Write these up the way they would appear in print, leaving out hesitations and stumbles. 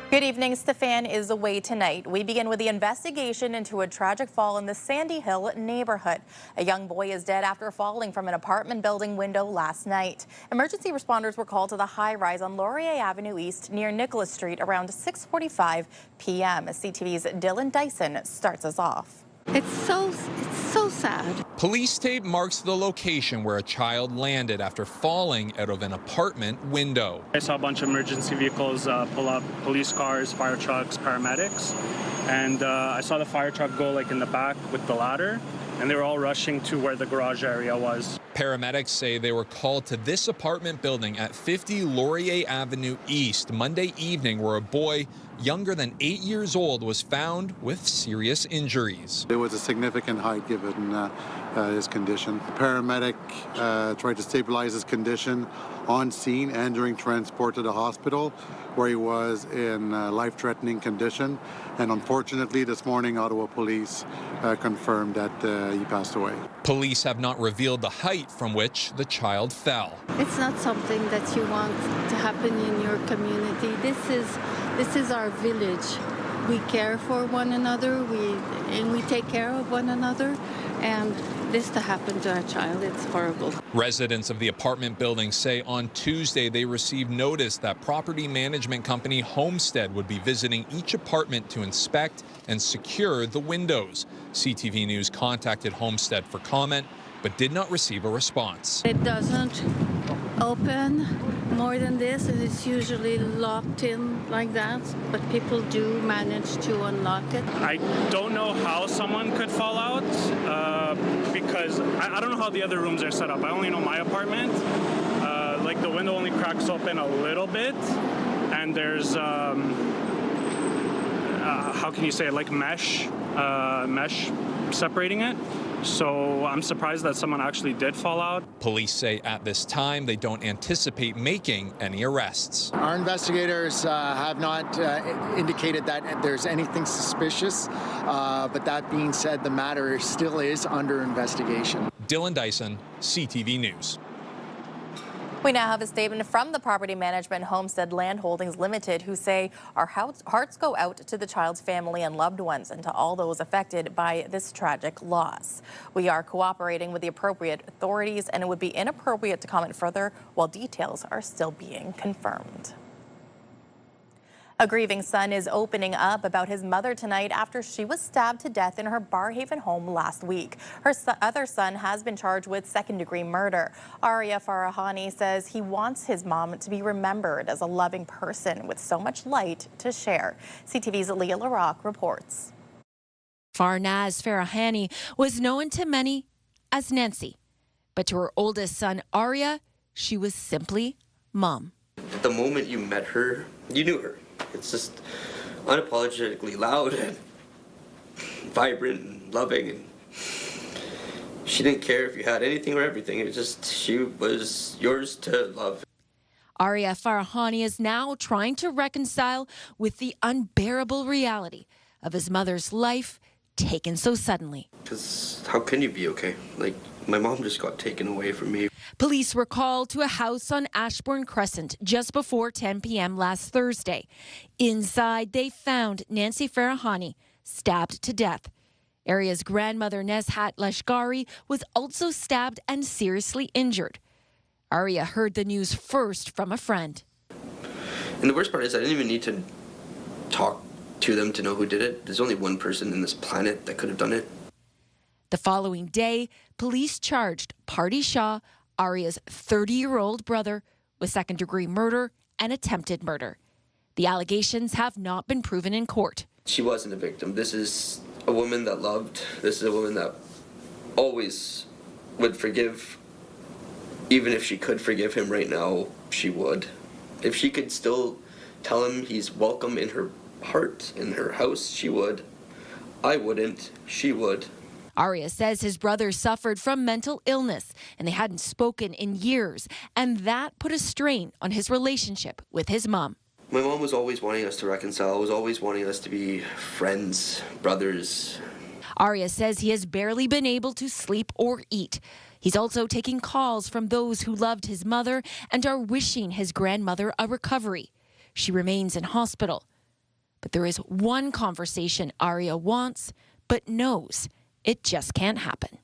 Good evening. Stefan is away tonight. We begin with the investigation into a tragic fall in the Sandy Hill neighborhood. A young boy is dead after falling from an apartment building window last night. Emergency responders were called to the high-rise on Laurier Avenue East near Nicholas Street around 6:45 p.m. CTV's Dylan Dyson starts us off. It's so sad. Police tape marks the location where a child landed after falling out of an apartment window. I saw a bunch of emergency vehicles pull up, police cars, fire trucks, paramedics, and I saw the fire truck go like in the back with the ladder, and they were all rushing to where the garage area was. Paramedics say they were called to this apartment building at 50 Laurier Avenue East Monday evening, where a boy younger than 8 years old was found with serious injuries. There was a significant height given his condition. The paramedic tried to stabilize his condition on scene and during transport to the hospital, where he was in life-threatening condition. And unfortunately, this morning, Ottawa police confirmed that he passed away. Police have not revealed the height from which the child fell. It's not something that you want to happen in your community. This is our village. We care for one another, we take care of one another, and this to happen to our child, it's horrible. Residents of the apartment building say on Tuesday they received notice that property management company Homestead would be visiting each apartment to inspect and secure the windows. CTV News contacted Homestead for comment, but did not receive a response. It doesn't open more than this, and it's usually locked in like that, but people do manage to unlock it. I don't know how someone could fall out because I don't know how the other rooms are set up. I only know my apartment. Like the window only cracks open a little bit, and there's how can you say it, like mesh separating it. So I'm surprised that someone actually did fall out. Police say at this time they don't anticipate making any arrests. Our investigators have not indicated that there's anything suspicious, but that being said, the matter still is under investigation. Dylan Dyson, CTV News. We now have a statement from the Property Management Homestead Land Holdings Limited, who say our hearts go out to the child's family and loved ones and to all those affected by this tragic loss. We are cooperating with the appropriate authorities, and it would be inappropriate to comment further while details are still being confirmed. A grieving son is opening up about his mother tonight after she was stabbed to death in her Barrhaven home last week. Her other son has been charged with second-degree murder. Laurier Farahani says he wants his mom to be remembered as a loving person with so much light to share. CTV's Leah LaRocque reports. Farnaz Farahani was known to many as Nancy, but to her oldest son, Arya, she was simply Mom. The moment you met her, you knew her. It's just unapologetically loud and vibrant and loving, and she didn't care if you had anything or everything. It was just, she was yours to love. Laurier Farahani is now trying to reconcile with the unbearable reality of his mother's life taken so suddenly. Because how can you be okay? Like, my mom just got taken away from me. Police were called to a house on Ashbourne Crescent just before 10 p.m. last Thursday. Inside, they found Nancy Farahani stabbed to death. Arya's grandmother, Neshat Lashgari, was also stabbed and seriously injured. Arya heard the news first from a friend. And the worst part is I didn't even need to talk to them to know who did it. There's only one person in this planet that could have done it. The following day, police charged Party Shah, Arya's 30-year-old brother, with second-degree murder and attempted murder. The allegations have not been proven in court. She wasn't a victim. This is a woman that loved. This is a woman that always would forgive. Even if she could forgive him right now, she would. If she could still tell him he's welcome in her heart, in her house, she would. I wouldn't. She would. Arya says his brother suffered from mental illness and they hadn't spoken in years, and that put a strain on his relationship with his mom. My mom was always wanting us to reconcile, was always wanting us to be friends, brothers. Arya says he has barely been able to sleep or eat. He's also taking calls from those who loved his mother and are wishing his grandmother a recovery. She remains in hospital. But there is one conversation Aria wants, but knows it just can't happen.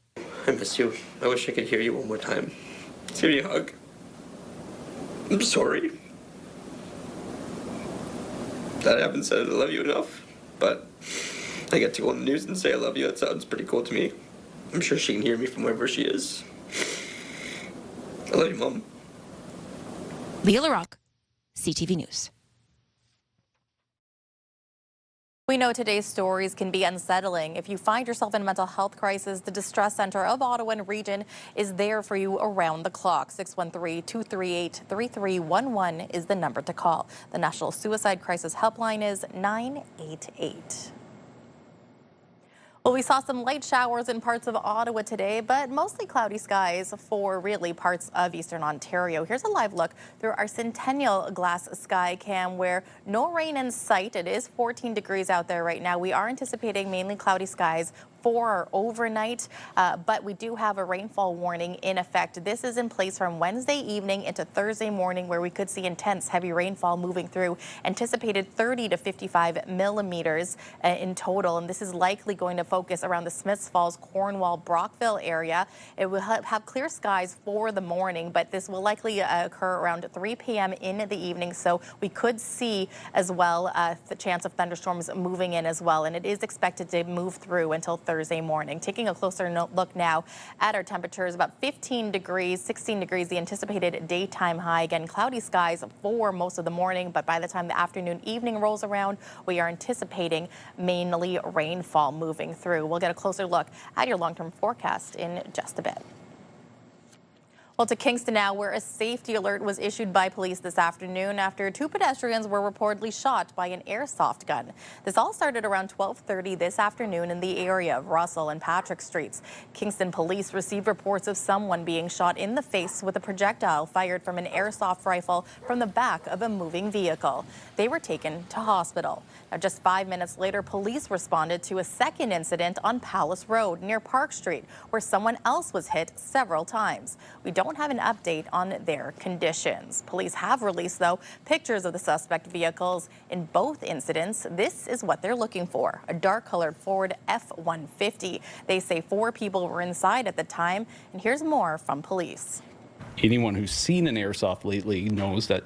I miss you. I wish I could hear you one more time. Give me a hug. I'm sorry that I haven't said I love you enough, but I get to go on the news and say I love you. That sounds pretty cool to me. I'm sure she can hear me from wherever she is. I love you, Mom. Leah LaRocque, CTV News. We know today's stories can be unsettling. If you find yourself in a mental health crisis, the Distress Center of Ottawa and Region is there for you around the clock. 613-238-3311 is the number to call. The National Suicide Crisis Helpline is 988. Well, we saw some light showers in parts of Ottawa today, but mostly cloudy skies for really parts of eastern Ontario. Here's a live look through our Centennial Glass Sky Cam where no rain in sight. It is 14 degrees out there right now. We are anticipating mainly cloudy skies for our overnight, but we do have a rainfall warning in effect. This is in place from Wednesday evening into Thursday morning where we could see intense heavy rainfall moving through, anticipated 30 to 55 millimeters in total, and this is likely going to focus around the Smiths Falls, Cornwall, Brockville area. It will have clear skies for the morning, but this will likely occur around 3 p.m. in the evening, so we could see as well the chance of thunderstorms moving in as well, and it is expected to move through until Thursday morning. Taking a closer look now at our temperatures, about 15 degrees, 16 degrees, the anticipated daytime high. Again, cloudy skies for most of the morning, but by the time the afternoon, evening rolls around, we are anticipating mainly rainfall moving through. We'll get a closer look at your long-term forecast in just a bit. Well, to Kingston now, where a safety alert was issued by police this afternoon after 2 pedestrians were reportedly shot by an airsoft gun. This all started around 12:30 this afternoon in the area of Russell and Patrick Streets. Kingston police received reports of someone being shot in the face with a projectile fired from an airsoft rifle from the back of a moving vehicle. They were taken to hospital. Now, just 5 minutes later, police responded to a second incident on Palace Road near Park Street, where someone else was hit several times. We don't have an update on their conditions. Police have released, though, pictures of the suspect vehicles in both incidents. This is what they're looking for, a dark-colored Ford F-150. They say 4 people were inside at the time, and here's more from police. Anyone who's seen an airsoft lately knows that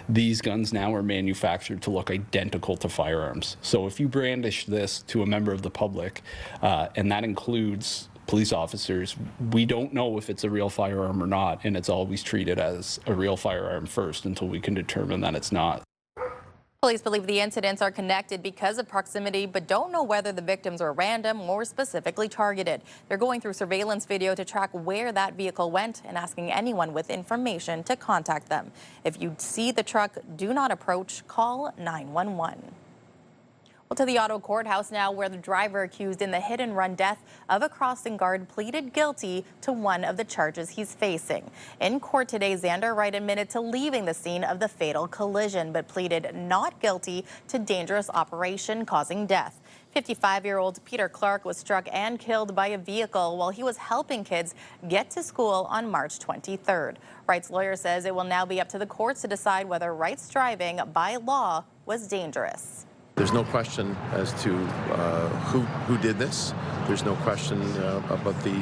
these guns now are manufactured to look identical to firearms. So if you brandish this to a member of the public, and that includes police officers, we don't know if it's a real firearm or not, and it's always treated as a real firearm first until we can determine that it's not. Police believe the incidents are connected because of proximity, but don't know whether the victims were random or specifically targeted. They're going through surveillance video to track where that vehicle went and asking anyone with information to contact them. If you see the truck, do not approach, call 911. Well, to the Ottawa courthouse now, where the driver accused in the hit-and-run death of a crossing guard pleaded guilty to one of the charges he's facing. In court today, Xander Wright admitted to leaving the scene of the fatal collision, but pleaded not guilty to dangerous operation causing death. 55-year-old Peter Clark was struck and killed by a vehicle while he was helping kids get to school on March 23rd. Wright's lawyer says it will now be up to the courts to decide whether Wright's driving by law was dangerous. There's no question as to who did this. There's no question about the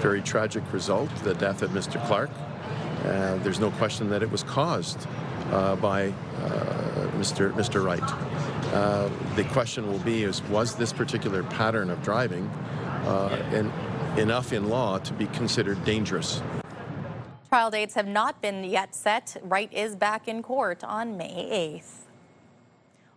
very tragic result, the death of Mr. Clark. There's no question that it was caused by Mr. Wright. The question will be was this particular pattern of driving enough in law to be considered dangerous? Trial dates have not been yet set. Wright is back in court on May 8th.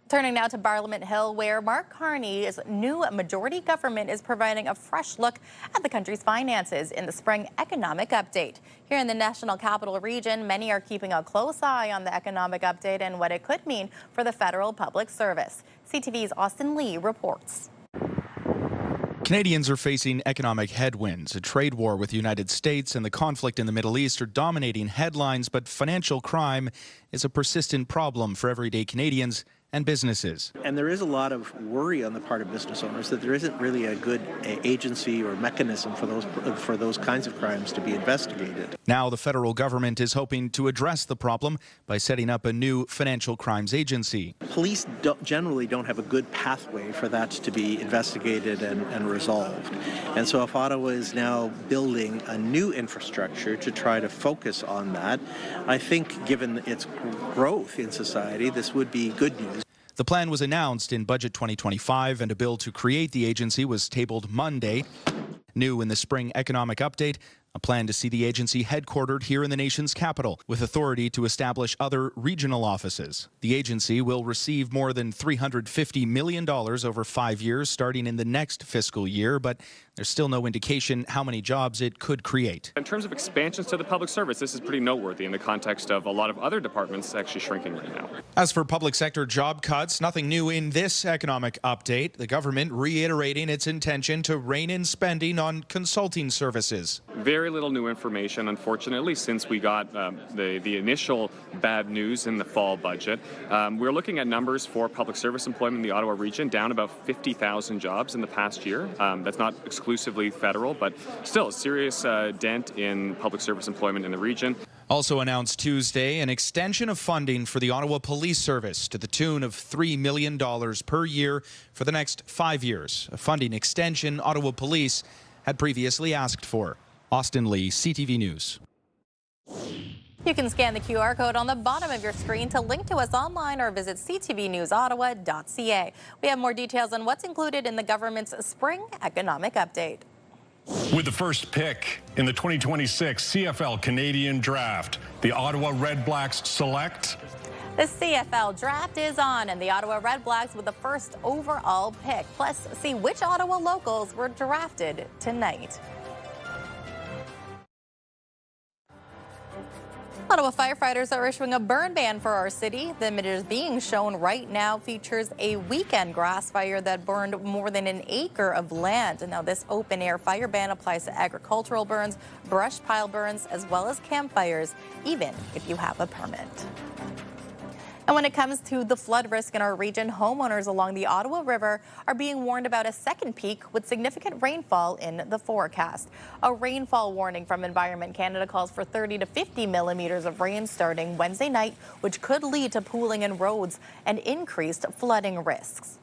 Turning now to Parliament Hill, where Mark Carney's new majority government is providing a fresh look at the country's finances in the spring economic update. Here in the National Capital Region, many are keeping a close eye on the economic update and what it could mean for the federal public service. CTV's Austin Lee reports. Canadians are facing economic headwinds. A trade war with the United States and the conflict in the Middle East are dominating headlines, but financial crime is a persistent problem for everyday Canadians and businesses. And there is a lot of worry on the part of business owners that there isn't really a good agency or mechanism for those kinds of crimes to be investigated. Now the federal government is hoping to address the problem by setting up a new financial crimes agency. Police generally don't have a good pathway for that to be investigated and resolved. And so if Ottawa is now building a new infrastructure to try to focus on that, I think given its growth in society, this would be good news. The plan was announced in Budget 2025, and a bill to create the agency was tabled Monday. New in the spring economic update, a plan to see the agency headquartered here in the nation's capital, with authority to establish other regional offices. The agency will receive more than $350 million over 5 years, starting in the next fiscal year, but there's still no indication how many jobs it could create. In terms of expansions to the public service, this is pretty noteworthy in the context of a lot of other departments actually shrinking right now. As for public sector job cuts, nothing new in this economic update. The government reiterating its intention to rein in spending on consulting services. Very little new information, unfortunately, since we got the initial bad news in the fall budget. We're looking at numbers for public service employment in the Ottawa region, down about 50,000 jobs in the past year. That's not exclusively federal, but still a serious dent in public service employment in the region. Also announced Tuesday, an extension of funding for the Ottawa Police Service to the tune of $3 million per year for the next 5 years, a funding extension Ottawa Police had previously asked for. Austin Lee, CTV News. You can scan the QR code on the bottom of your screen to link to us online or visit ctvnewsottawa.ca. We have more details on what's included in the government's spring economic update. With the first pick in the 2026 CFL Canadian Draft, the Ottawa Redblacks select. The CFL draft is on, and the Ottawa Redblacks with the first overall pick. Plus, see which Ottawa locals were drafted tonight. Ottawa firefighters are issuing a burn ban for our city. The images being shown right now features a weekend grass fire that burned more than an acre of land. And now this open air fire ban applies to agricultural burns, brush pile burns, as well as campfires, even if you have a permit. And when it comes to the flood risk in our region, homeowners along the Ottawa River are being warned about a second peak with significant rainfall in the forecast. A rainfall warning from Environment Canada calls for 30 to 50 millimeters of rain starting Wednesday night, which could lead to pooling in roads and increased flooding risks.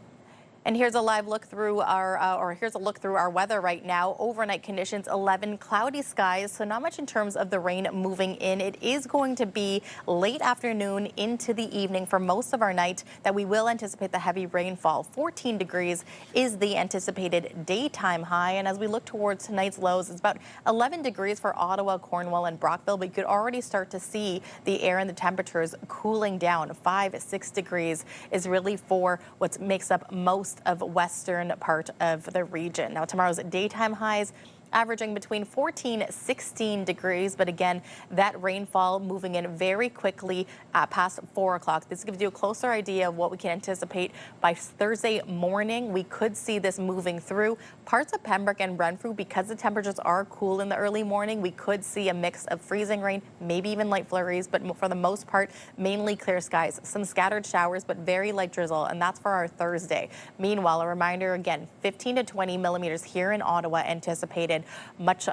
And here's a live look through our weather right now. Overnight conditions, 11 cloudy skies, so not much in terms of the rain moving in. It is going to be late afternoon into the evening for most of our night that we will anticipate the heavy rainfall. 14 degrees is the anticipated daytime high. And as we look towards tonight's lows, it's about 11 degrees for Ottawa, Cornwall, and Brockville. But you could already start to see the air and the temperatures cooling down. 6 degrees is really for what makes up most of western part of the region. Now tomorrow's daytime highs averaging between 16 degrees, but again, that rainfall moving in very quickly past 4 o'clock. This gives you a closer idea of what we can anticipate by Thursday morning. We could see this moving through parts of Pembroke and Renfrew. Because the temperatures are cool in the early morning, we could see a mix of freezing rain, maybe even light flurries, but for the most part, mainly clear skies. Some scattered showers, but very light drizzle, and that's for our Thursday. Meanwhile, a reminder again, 15 to 20 millimeters here in Ottawa anticipated. Much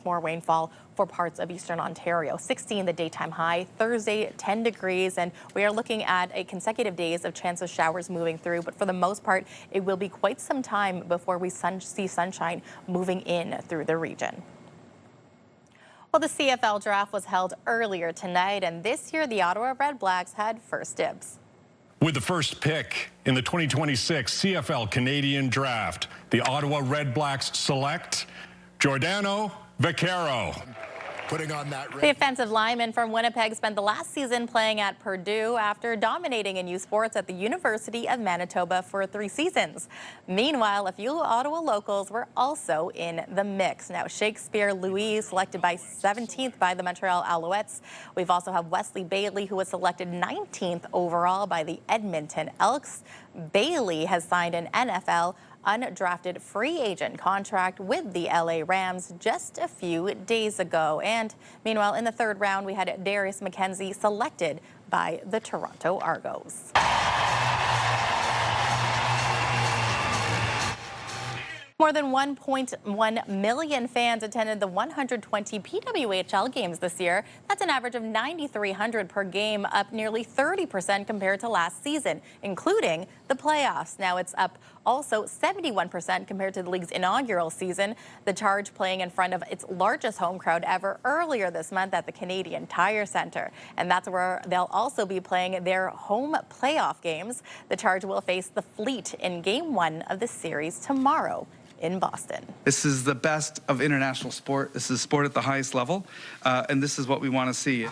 more rainfall for parts of eastern Ontario. 16 the daytime high. Thursday, 10 degrees, and we are looking at a consecutive days of chance of showers moving through, but for the most part, it will be quite some time before we see sunshine moving in through the region. Well, the CFL draft was held earlier tonight, and this year the Ottawa Redblacks had first dibs. With the first pick in the 2026 CFL Canadian Draft, the Ottawa Redblacks select Giordano Vaccaro. Putting on that the offensive lineman from Winnipeg spent the last season playing at Purdue after dominating in youth sports at the University of Manitoba for 3 seasons. Meanwhile, a few Ottawa locals were also in the mix. Now, Shakespeare Louis selected by 17th by the Montreal Alouettes. We've also have Wesley Bailey, who was selected 19th overall by the Edmonton Elks. Bailey has signed an NFL undrafted free agent contract with the LA Rams just a few days ago. And meanwhile, in the third round, we had Darius McKenzie selected by the Toronto Argos. More than 1.1 million fans attended the 120 PWHL games this year. That's an average of 9,300 per game, up nearly 30% compared to last season, including the playoffs. Now it's up also 71% compared to the league's inaugural season. The Charge playing in front of its largest home crowd ever earlier this month at the Canadian Tire Centre. And that's where they'll also be playing their home playoff games. The Charge will face the Fleet in Game 1 of the series tomorrow in Boston. This is the best of international sport. This is sport at the highest level, and this is what we want to see.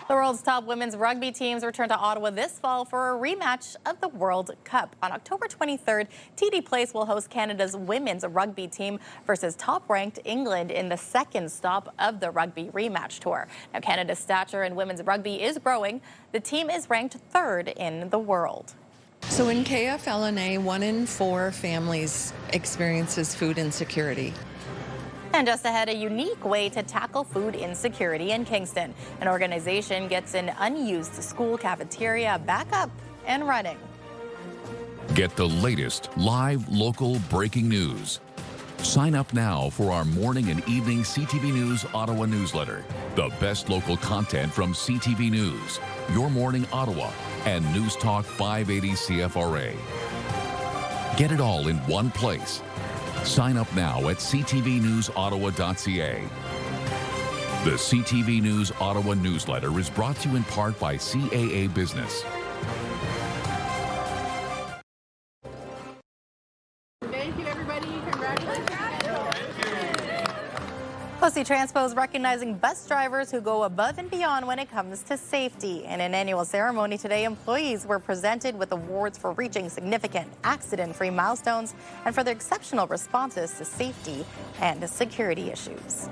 The world's top women's rugby teams return to Ottawa this fall for a rematch of the World Cup. On October 23rd, TD Place will host Canada's women's rugby team versus top-ranked England in the second stop of the rugby rematch tour. Now, Canada's stature in women's rugby is growing. The team is ranked third in the world. So in KFLNA, 1 in 4 families experiences food insecurity. And just ahead, a unique way to tackle food insecurity in Kingston. An organization gets an unused school cafeteria back up and running. Get the latest live local breaking news. Sign up now for our morning and evening CTV News Ottawa newsletter. The best local content from CTV News, Your Morning Ottawa, and News Talk 580 CFRA. Get it all in one place. Sign up now at ctvnewsottawa.ca. The CTV News Ottawa newsletter is brought to you in part by CAA Business. Thank you, everybody. Congratulations. OC Transpo is recognizing bus drivers who go above and beyond when it comes to safety. In an annual ceremony today, employees were presented with awards for reaching significant accident-free milestones and for their exceptional responses to safety and security issues.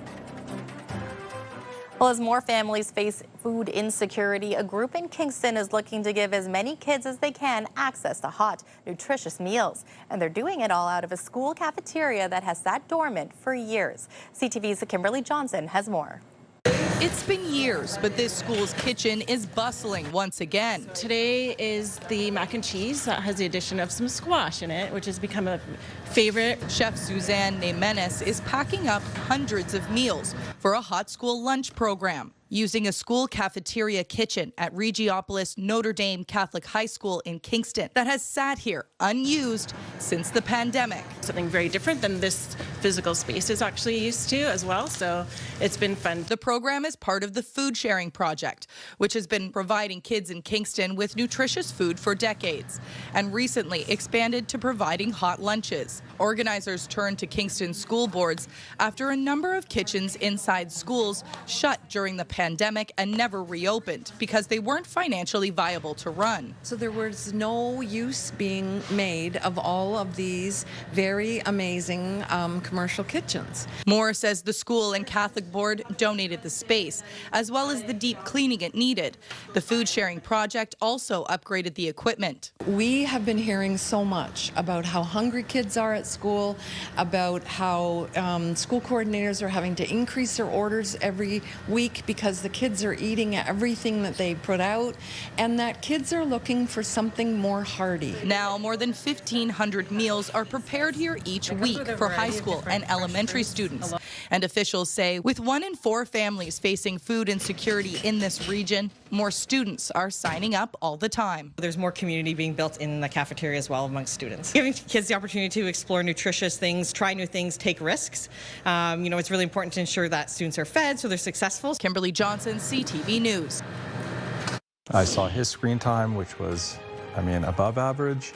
Well, as more families face food insecurity, a group in Kingston is looking to give as many kids as they can access to hot, nutritious meals. And they're doing it all out of a school cafeteria that has sat dormant for years. CTV's Kimberly Johnson has more. It's been years, but this school's kitchen is bustling once again. Today is the mac and cheese that has the addition of some squash in it, which has become a favorite. Chef Suzanne Neymenes is packing up hundreds of meals for a hot school lunch program, using a school cafeteria kitchen at Regiopolis Notre Dame Catholic High School in Kingston that has sat here unused since the pandemic. Something very different than this physical space is actually used to as well, so it's been fun. The program is part of the Food Sharing Project, which has been providing kids in Kingston with nutritious food for decades, and recently expanded to providing hot lunches. Organizers turned to Kingston school boards after a number of kitchens inside schools shut during the pandemic and never reopened because they weren't financially viable to run. So there was no use being made of all of these very amazing commercial kitchens. Moore says the school and Catholic board donated the space, as well as the deep cleaning it needed. The Food Sharing Project also upgraded the equipment. We have been hearing so much about how hungry kids are at school, about how school coordinators are having to increase their orders every week because the kids are eating everything that they put out, and that kids are looking for something more hearty. Now, more than 1,500 meals are prepared here each week for high school and elementary students. And officials say with 1 in 4 families facing food insecurity in this region, more students are signing up all the time. There's more community being built in the cafeteria as well amongst students. Giving kids the opportunity to explore nutritious things, try new things, take risks. It's really important to ensure that students are fed so they're successful. Kimberly Johnson, CTV News. I saw his screen time, which was, above average.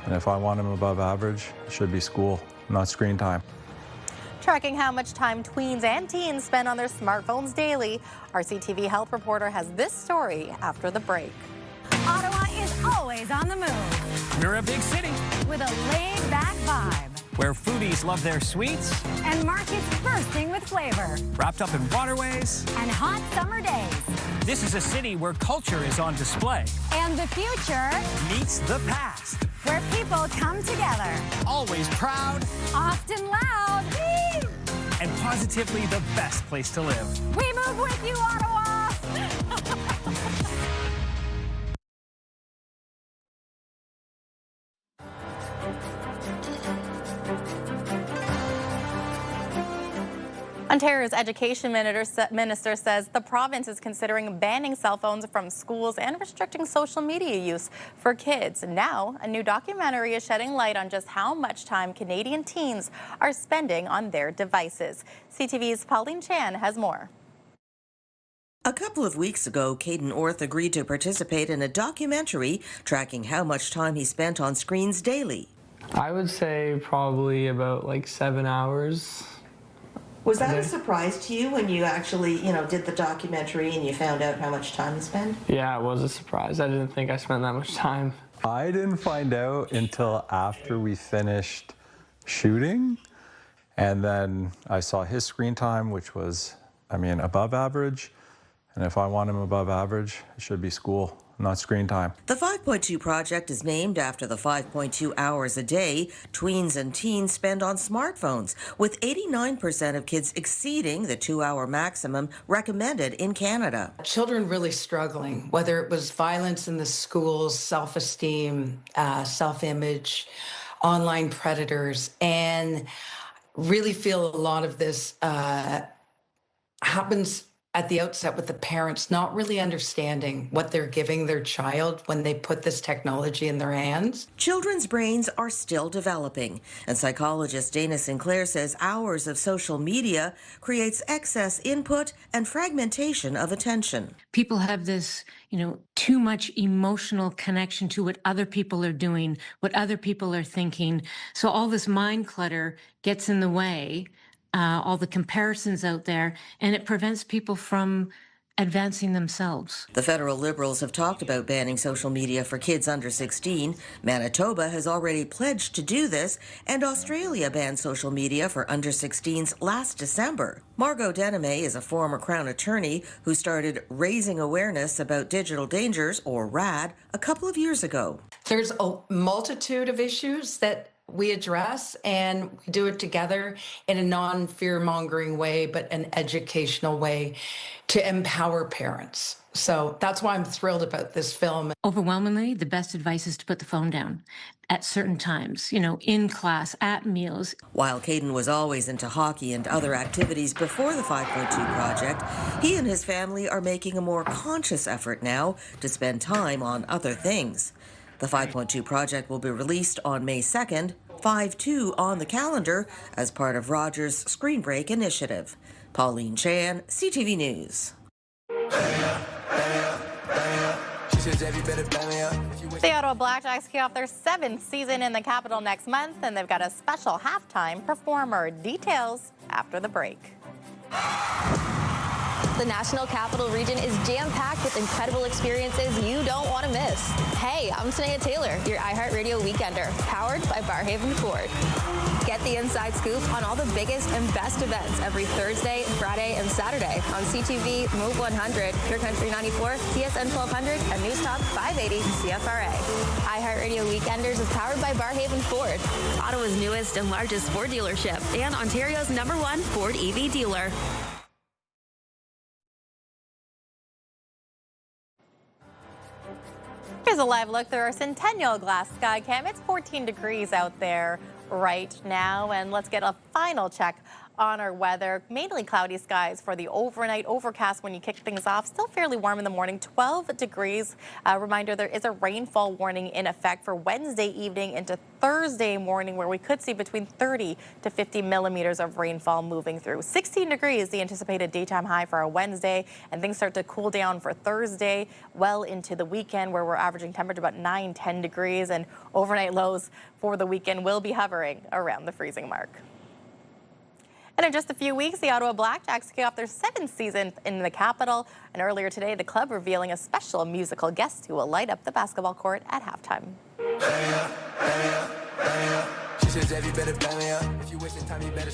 And if I want him above average, it should be school, not screen time. Tracking how much time tweens and teens spend on their smartphones daily, our CTV health reporter has this story after the break. Ottawa is always on the move. We're a big city with a laid-back vibe, where foodies love their sweets and markets bursting with flavor, wrapped up in waterways and hot summer days. This is a city where culture is on display and the future meets the past. where people come together. Always proud Often loud. Whee! and positively the best place to live. We move with you, Ottawa. Ontario's education minister says the province is considering banning cell phones from schools and restricting social media use for kids. Now, a new documentary is shedding light on just how much time Canadian teens are spending on their devices. CTV's Pauline Chan has more. A couple of weeks ago, Caden Orth agreed to participate in a documentary tracking how much time he spent on screens daily. I would say probably about like 7 hours. Was that a surprise to you when you actually, did the documentary and you found out how much time you spent? Yeah, it was a surprise. I didn't think I spent that much time. I didn't find out until after we finished shooting, and then I saw his screen time, which was, above average. And if I want him above average, it should be school, not screen time. The 5.2 project is named after the 5.2 hours a day tweens and teens spend on smartphones, with 89% of kids exceeding the 2-hour maximum recommended in Canada. Children really struggling, whether it was violence in the schools, self-esteem, self-image, online predators, and really feel a lot of this happens at the outset with the parents not really understanding what they're giving their child when they put this technology in their hands. Children's brains are still developing, and psychologist Dana Sinclair says hours of social media creates excess input and fragmentation of attention. People have this, too much emotional connection to what other people are doing, what other people are thinking. So all this mind clutter gets in the way. All the comparisons out there, and it prevents people from advancing themselves. The federal Liberals have talked about banning social media for kids under 16. Manitoba has already pledged to do this, and Australia banned social media for under 16s last December. Margot Deneme is a former Crown attorney who started raising awareness about digital dangers, or RAD, a couple of years ago. There's a multitude of issues that we address, and we do it together in a non-fear-mongering way, but an educational way to empower parents. So that's why I'm thrilled about this film. Overwhelmingly, the best advice is to put the phone down at certain times, in class, at meals. While Caden was always into hockey and other activities before the 5.2 project, he and his family are making a more conscious effort now to spend time on other things. The 5.2 project will be released on May 2nd, 5.2 on the calendar as part of Rogers' Screen Break initiative. Pauline Chan, CTV News. The Ottawa Blackjacks kick off their 7th season in the capital next month, and they've got a special halftime performer. Details after the break. The National Capital Region is jam-packed with incredible experiences you don't want to miss. Hey, I'm Sanaya Taylor, your iHeartRadio Weekender, powered by Barrhaven Ford. Get the inside scoop on all the biggest and best events every Thursday, Friday, and Saturday on CTV, Move 100, Pure Country 94, TSN 1200, and News Talk 580 CFRA. iHeartRadio Weekenders is powered by Barrhaven Ford, Ottawa's newest and largest Ford dealership, and Ontario's #1 Ford EV dealer. Here's a live look through our Centennial Glass Sky Cam. It's 14 degrees out there right now, and let's get a final check on our weather. Mainly cloudy skies for the overnight, overcast when you kick things off. Still fairly warm in the morning, 12 degrees. Reminder, there is a rainfall warning in effect for Wednesday evening into Thursday morning, where we could see between 30 to 50 millimeters of rainfall moving through. 16 degrees, the anticipated daytime high for our Wednesday, and things start to cool down for Thursday, well into the weekend, where we're averaging temperature about 9-10 degrees, and overnight lows for the weekend will be hovering around the freezing mark. And in just a few weeks, the Ottawa Blackjacks kick off their 7th season in the capital. And earlier today, the club revealing a special musical guest who will light up the basketball court at halftime.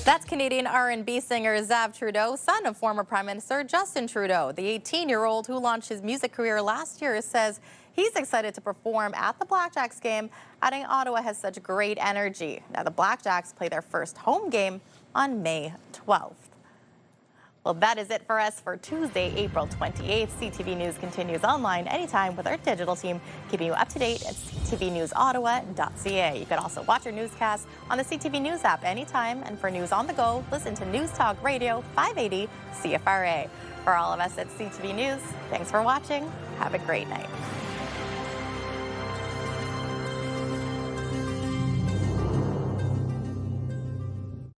That's Canadian R&B singer Zav Trudeau, son of former Prime Minister Justin Trudeau. The 18-year-old who launched his music career last year says He's excited to perform at the Blackjacks game, adding Ottawa has such great energy. Now the Blackjacks play their first home game on May 12th. Well, that is it for us for Tuesday, April 28th. CTV News continues online anytime with our digital team, keeping you up to date at ctvnewsottawa.ca. You can also watch our newscast on the CTV News app anytime. And for news on the go, listen to News Talk Radio 580 CFRA. For all of us at CTV News, thanks for watching. Have a great night.